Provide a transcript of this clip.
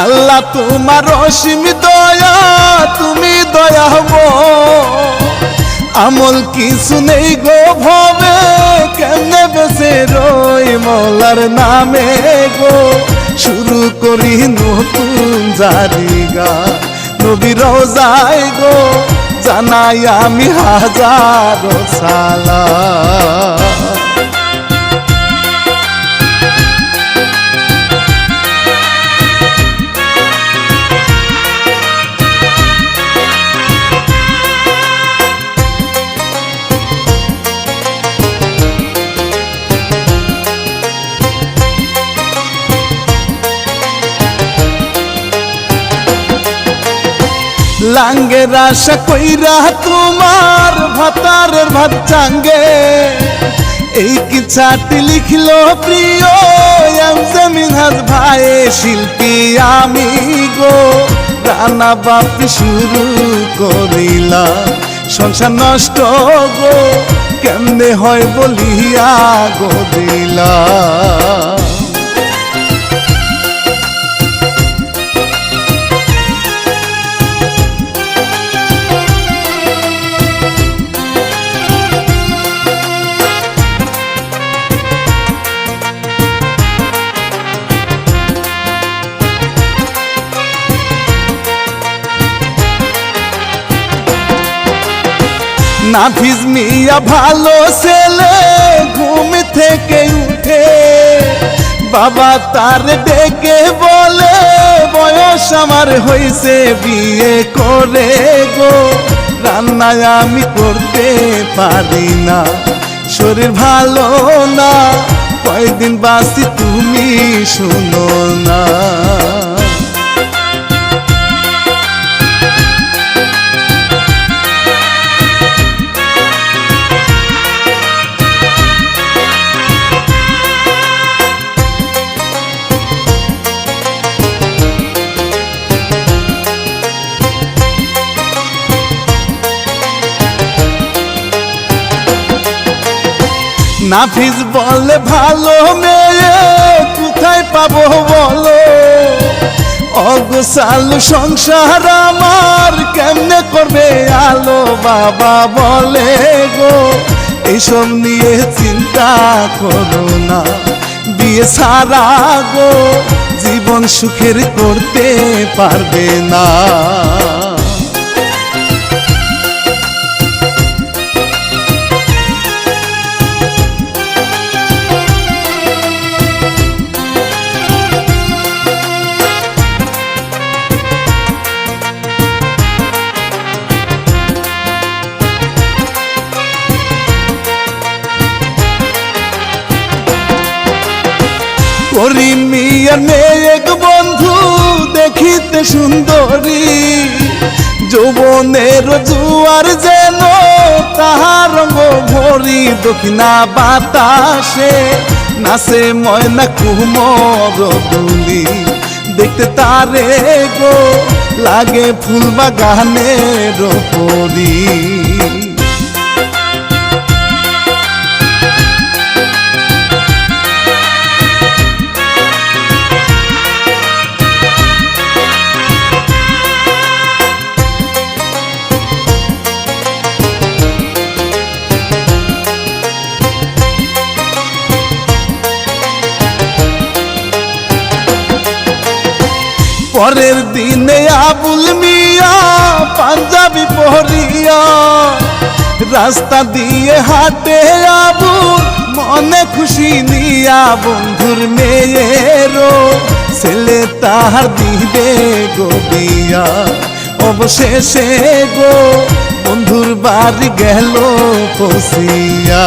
আল্লাহ তোমার অসীম দয়া, তুমি দয়াময়। আমল কিছু নেই গো ভবে, কেমনে বেঁচে রই মৌলার নামে গো। শুরু করি নতুন জারিগা নবীর রওজায় গো, জানাই আমি হাজারো সালাম। লাঙ্গের আশা কইরা তোমার ভাতারের ভাত চাঙ্গে, এই কিচ্ছাটি লিখলো প্রিয় এমজে মিনহাজ ভাই শিল্পী আমি গো। রান্না বাপি শুরু করিলাম, সংসার নষ্ট গো কেমনে হয় বলিয়া গো দিলাম। নাফিজ মিয়া ভালো ছেলে ঘুম থেকে উঠে, বাবা তার ডেকে বলে বয়স আমার হয়েছে বিয়ে করে গো। রান্নায় আমি করতে পারি না, শরীর ভালো না, কয়দিন বাঁচি তুমি শুনো না। নাফিজ বলে ভালো মেয়ে কোথায় পাবো বলো, অগোছালো সংসার আমার কেমনে করবে আলো। বাবা বলে গো এইসব নিয়ে চিন্তা করো না, বিয়ে ছাড়া গো জীবন সুখের করতে পারবে না। করিম মিয়ার মেয়েক বন্ধু দেখিতে সুন্দরী, যৌবনের জুয়ার যেন তাহার রঙ ভরি। দক্ষিণা বাতাসে নাচে ময়না কুমর দুলি, দেখতে তারে গো লাগে ফুল বাগানের পরি। পরের দিনে আবুল মিয়া পাঞ্জাবি পরিয়া রাস্তা দিয়ে হাঁটে আবুল, মনে খুশি নিয়া বন্ধুর মেয়েরও ছেলে তাহার দিবে গো বিয়া। অবশেষে গো বন্ধুর বাড়ি গেল পৌঁছিয়া।